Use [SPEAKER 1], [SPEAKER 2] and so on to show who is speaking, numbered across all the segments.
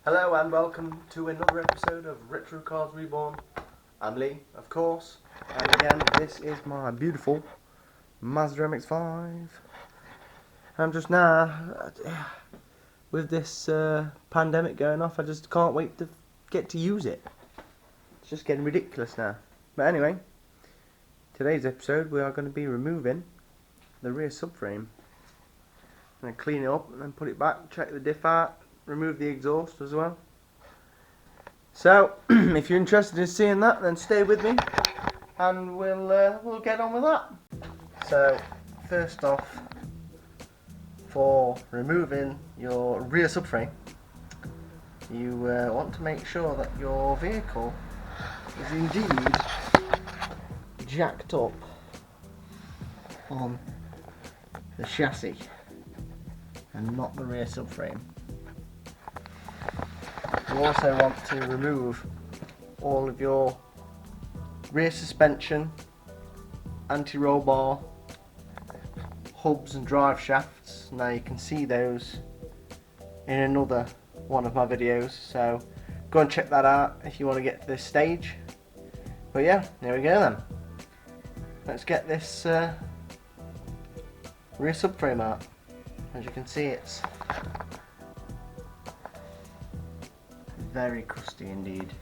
[SPEAKER 1] Hello and welcome to another episode of Retro Cars Reborn. I'm Lee, of course, and again this is my beautiful Mazda Mx5. I'm just now, with this pandemic going off, I just can't wait to get to use it. It's just getting ridiculous now. But anyway, today's episode we are going to be removing the rear subframe. I'm going to clean it up and then put it back, check the diff out, remove the exhaust as well. So if you're interested in seeing that, then stay with me and we'll get on with that. So first off, for removing your rear subframe, you want to make sure that your vehicle is indeed jacked up on the chassis and not the rear subframe. You also want to remove all of your rear suspension, anti-roll bar, hubs and drive shafts. Now you can see those in another one of my videos, so go and check that out if you want to get to this stage. But yeah, there we go then. Let's get this rear subframe out. As you can see, it's very crusty indeed.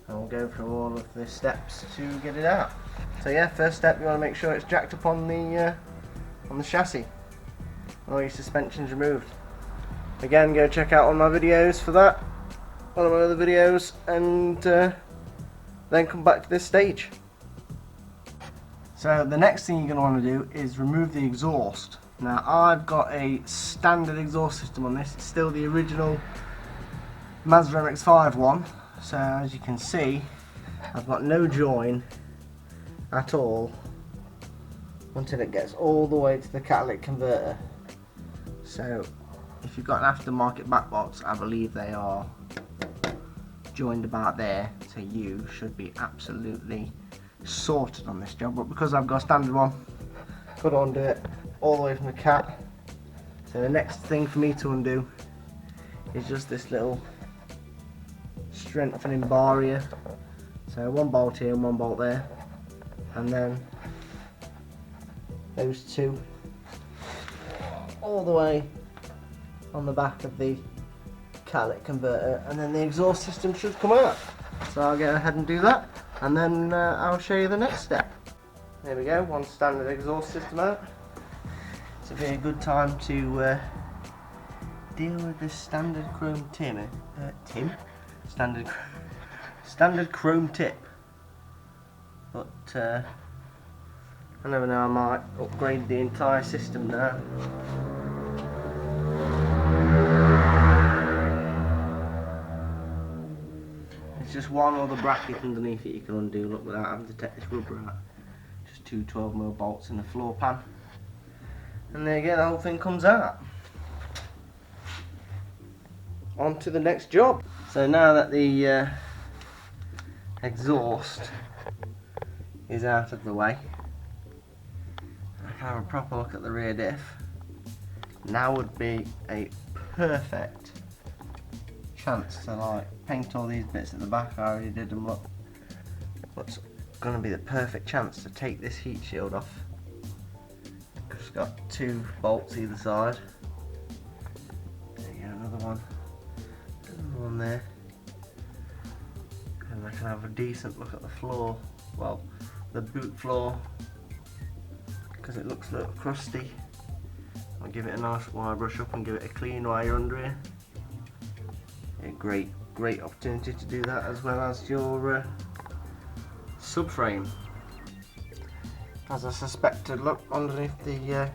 [SPEAKER 1] And we'll go through all of the steps to get it out. So yeah, first step, you want to make sure it's jacked up on the chassis. All your suspension's removed. Again, go check out all my videos for that, one of my other videos, and then come back to this stage. So the next thing you're going to want to do is remove the exhaust. Now I've got a standard exhaust system on this. It's still the original Mazda Mx5 one. So as you can see, I've got no join at all until it gets all the way to the catalytic converter. So if you've got an aftermarket back box, I believe they are joined about there, so you should be absolutely sorted on this job. But because I've got a standard one, got to undo it all the way from the cat. So the next thing for me to undo is just this little strengthening bar here. So one bolt here and one bolt there, and then those two all the way on the back of the catalytic converter, and then the exhaust system should come out. So I'll go ahead and do that, and then I'll show you the next step. There we go, one standard exhaust system out. It's a very good time to deal with this standard chrome standard chrome tip. But I never know, I might upgrade the entire system now. It's just one other bracket underneath it you can undo, look, without having to take this rubber out. Just two 12mm bolts in the floor pan. And there you go, the whole thing comes out. On to the next job. So now that the exhaust is out of the way, I can have a proper look at the rear diff. Now would be a perfect chance to like paint all these bits at the back. I already did them, look. What's going to be the perfect chance to take this heat shield off. It's got two bolts either side. There you go, another one there. And I can have a decent look at the floor, well, the boot floor, because it looks a little crusty. I'll give it a nice wire brush up and give it a clean while you're under here. A great opportunity to do that, as well as your subframe. As I suspected, look underneath the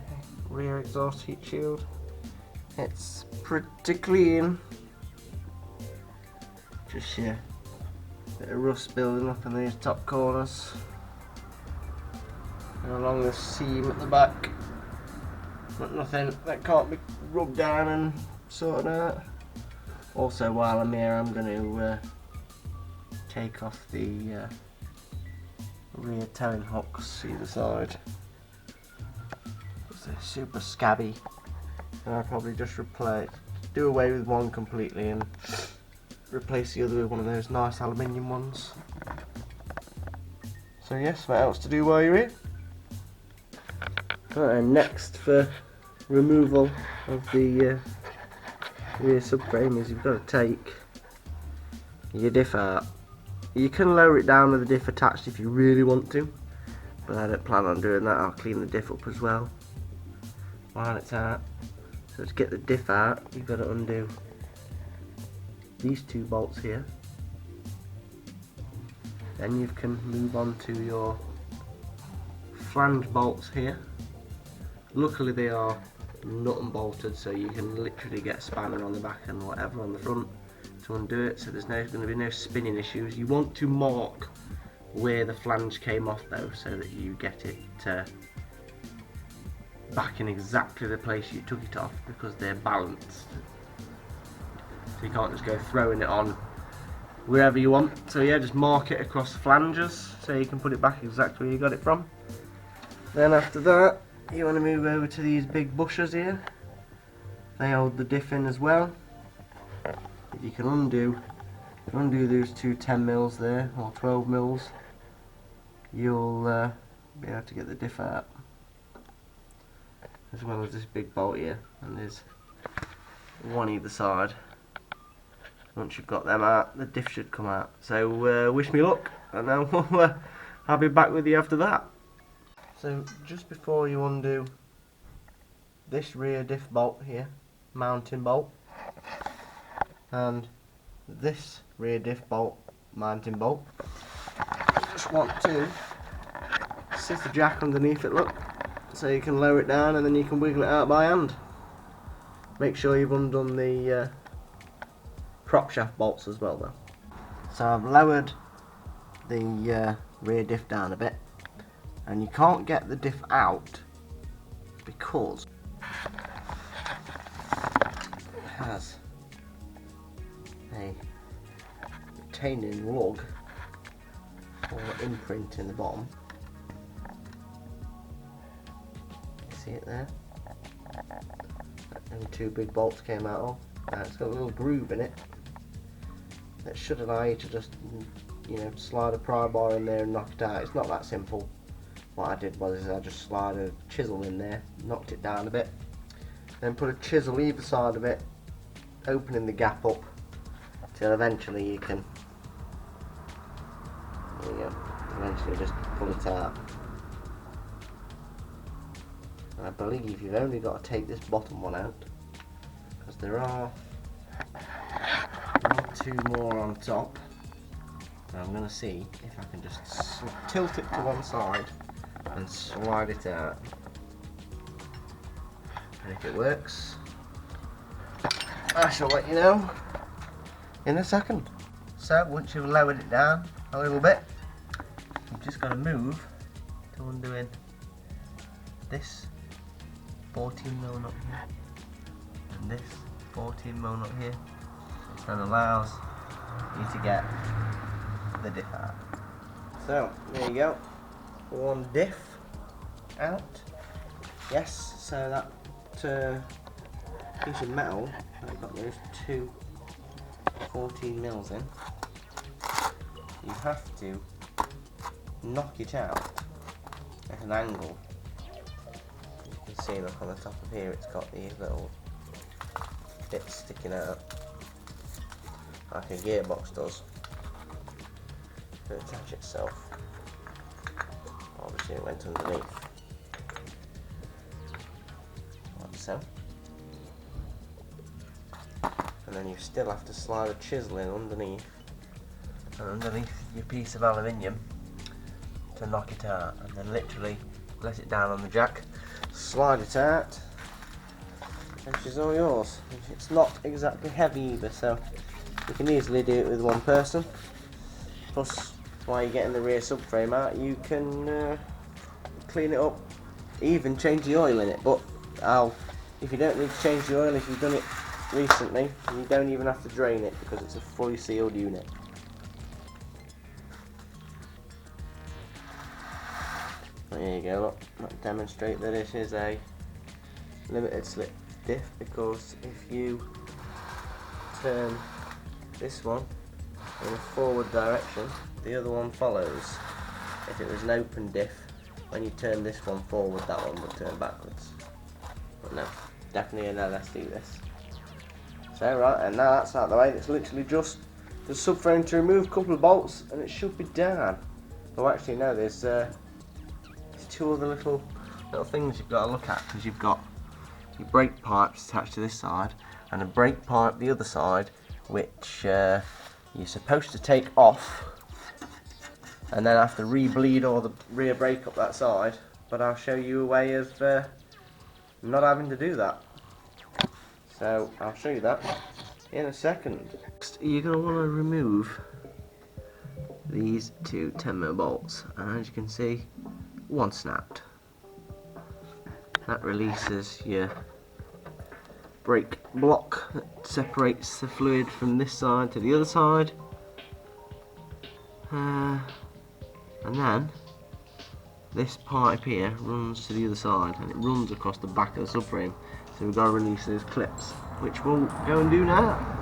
[SPEAKER 1] rear exhaust heat shield, it's pretty clean. Just a bit of rust building up in these top corners and along the seam at the back, but nothing that can't be rubbed down and sorted out. Also, while I'm here, I'm going to take off the rear towing hooks either side. They're super scabby And I'll probably just do away with one completely and replace the other with one of those nice aluminium ones. So yes, what else to do while you're here? Right, and next for removal of the rear subframe is you've got to take your diff out. You can lower it down with the diff attached if you really want to, but I don't plan on doing that. I'll clean the diff up as well while it's out. So to get the diff out, you've got to undo these two bolts here. Then you can move on to your flange bolts here. Luckily they are nut and bolted, so you can literally get a spanner on the back and whatever on the front to undo it, so there's going to be no spinning issues. You want to mark where the flange came off though, so that you get it back in exactly the place you took it off, because they're balanced. So you can't just go throwing it on wherever you want. So yeah, just mark it across the flanges so you can put it back exactly where you got it from. Then after that, you want to move over to these big bushers here. They hold the diff in as well. If you can undo those two 10mm there, or 12mm, you'll be able to get the diff out. As well as this big bolt here, and there's one either side. Once you've got them out, the diff should come out. So wish me luck, and then I'll be back with you after that. So just before you undo this rear diff bolt here, mounting bolt, and this rear diff bolt, mounting bolt, you just want to sit the jack underneath it, look, so you can lower it down and then you can wiggle it out by hand. Make sure you've undone the prop shaft bolts as well though. So I've lowered the rear diff down a bit, and you can't get the diff out because it has a retaining lug or imprint in the bottom. You see it there? And two big bolts came out of. Now it's got a little groove in it that should allow you to just, you know, slide a pry bar in there and knock it out. It's not that simple. What I did was I just slid a chisel in there, knocked it down a bit, then put a chisel either side of it, opening the gap up till eventually you can, there you go, eventually just pull it out. And I believe you've only got to take this bottom one out, because there are two more on top. And I'm going to see if I can just tilt it to one side and slide it out, and if it works I shall let you know in a second. So once you've lowered it down a little bit, you've just got to move to undoing this 14mm nut here and this 14mm nut here, and allows you to get the diff out. So there you go, one diff out. Yes, so that piece of metal, I've got those two 14mm in, you have to knock it out at an angle. You can see, look, on the top of here it's got these little bits sticking out like a gearbox does to attach itself. Obviously it went underneath, like so. And then you still have to slide a chisel in underneath, and underneath your piece of aluminium to knock it out, and then literally let it down on the jack, slide it out, and she's all yours. It's not exactly heavy either, so you can easily do it with one person. Plus, while you're getting the rear subframe out, you can clean it up, even change the oil in it. But if you don't need to change the oil, if you've done it recently, you don't even have to drain it because it's a fully sealed unit. There you go, look, that demonstrate that it is a limited slip diff, because if you turn this one in a forward direction, the other one follows. If it was an open diff, when you turn this one forward, that one would turn backwards. But no, definitely an LSD this. So right, and now that's out of the way, it's literally just the subframe to remove, a couple of bolts, and it should be done. Oh, actually no, there's two other little things you've got to look at, because you've got your brake pipes attached to this side and a brake pipe the other side, which you're supposed to take off and then have to re-bleed all the rear brake up that side, but I'll show you a way of not having to do that. So I'll show you that in a second. Next, you're going to want to remove these two 10mm bolts, and as you can see, one snapped. That releases your brake block that separates the fluid from this side to the other side, and then this pipe here runs to the other side, and it runs across the back of the subframe, so we've got to release those clips, which we'll go and do now.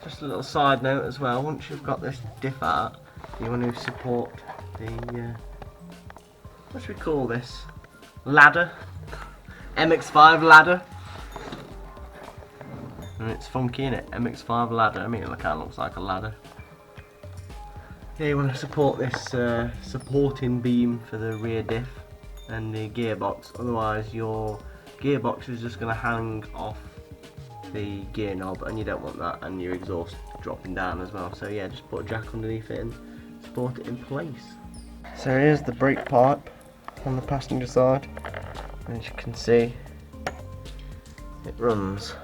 [SPEAKER 1] Just a little side note as well, once you've got this diff out, you want to support the what should we call this? Ladder? Mx5 ladder. And it's funky, innit? Mx5 ladder. I mean, it kind of looks like a ladder. Yeah, you want to support this supporting beam for the rear diff and the gearbox, otherwise your gearbox is just going to hang off the gear knob, and you don't want that, and your exhaust dropping down as well. So yeah, just put a jack underneath it and support it in place. So here's the brake pipe on the passenger side. As you can see, it runs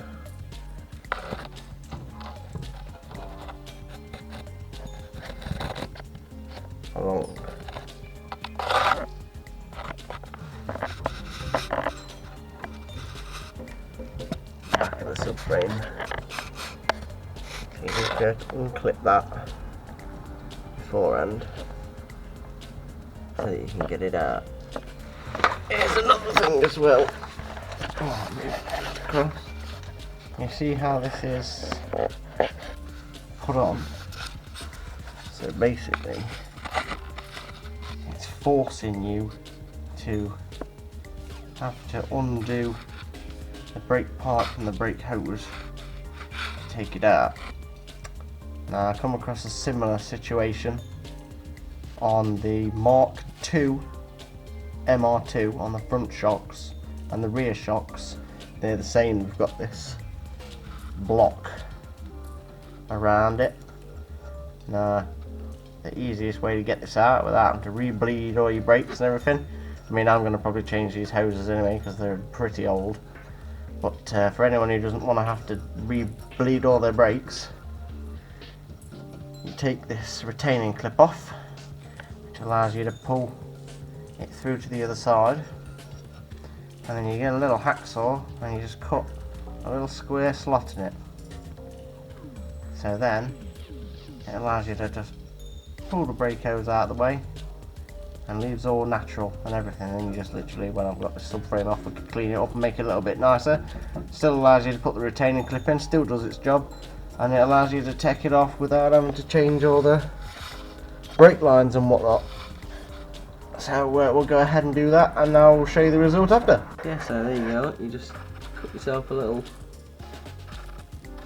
[SPEAKER 1] along back of the subframe. So you just go to unclip that beforehand so that you can get it out. Here's another thing as well. Across. You see how this is put on? So basically, it's forcing you to have to undo the brake pipe from the brake hose to take it out. Now I come across a similar situation on the Mark II MR2 on the front shocks, and the rear shocks, they're the same. We've got this block around it. Now the easiest way to get this out without having to re-bleed all your brakes and everything, I mean, I'm going to probably change these hoses anyway because they're pretty old, but for anyone who doesn't want to have to re-bleed all their brakes, you take this retaining clip off, which allows you to pull it through to the other side, and then you get a little hacksaw and you just cut a little square slot in it. So then it allows you to just pull the brake hose out of the way and leaves all natural and everything, and you just literally, when I've got the subframe off, we can clean it up and make it a little bit nicer. Still allows you to put the retaining clip in, still does its job, and it allows you to take it off without having to change all the brake lines and whatnot. So we'll go ahead and do that, and now we'll show you the result after. Yeah, so there you go, you just cut yourself a little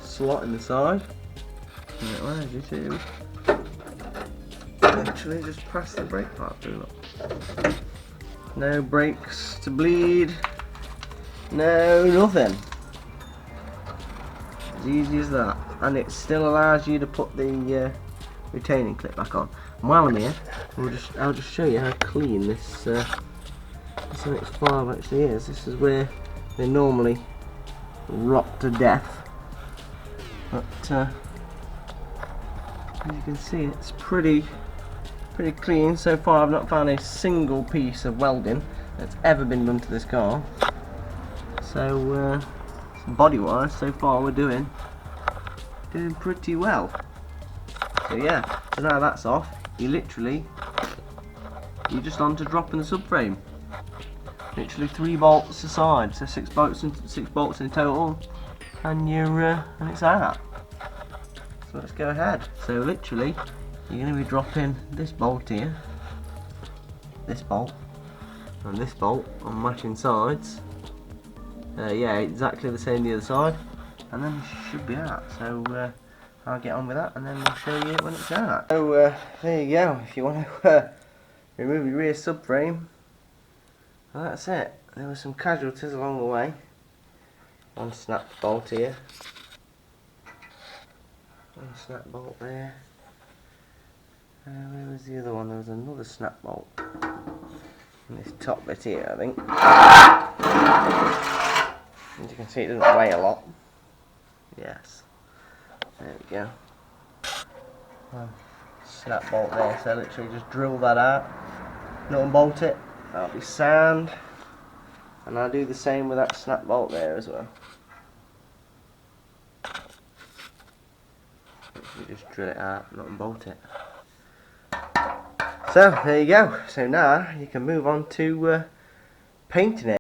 [SPEAKER 1] slot in the side, and it allows you to literally just press the brake pipe through. Look. No brakes to bleed, no nothing. As easy as that, and it still allows you to put the retaining clip back on. And while I'm here, I'll just show you how clean this Mx5 actually is. This is where they normally rot to death, but as you can see, it's pretty clean. So far I've not found a single piece of welding that's ever been done to this car. So body wise, so far we're doing pretty well. So yeah, so now that's off, you're just on to dropping the subframe. Literally 3 bolts aside, so 6 bolts in total, and and it's out. So let's go ahead. So literally, you're going to be dropping this bolt here, this bolt, and this bolt on matching sides. Yeah, exactly the same the other side, and then it should be out. So I'll get on with that, and then we'll show you when it's out. So there you go. If you want to remove your rear subframe, well, that's it. There were some casualties along the way. One snap bolt here, one snap bolt there. Where was the other one? There was another snap bolt in this top bit here, I think. As you can see, it doesn't weigh a lot. Yes. There we go. Snap bolt there, so literally just drill that out, nut and bolt it. That'll be sound. And I'll do the same with that snap bolt there as well. You just drill it out, nut and bolt it. So there you go. So now you can move on to painting it.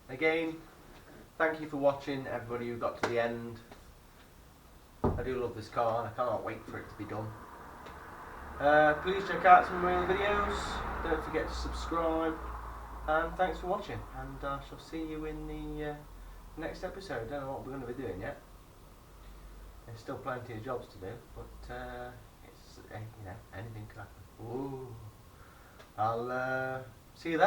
[SPEAKER 1] Again, thank you for watching, everybody who got to the end. I do love this car and I cannot wait for it to be done. Please check out some of my other videos. Don't forget to subscribe. And thanks for watching. And I shall see you in the next episode. Don't know what we're going to be doing yet. There's still plenty of jobs to do, but it's you know, anything can happen. Ooh. I'll see you then.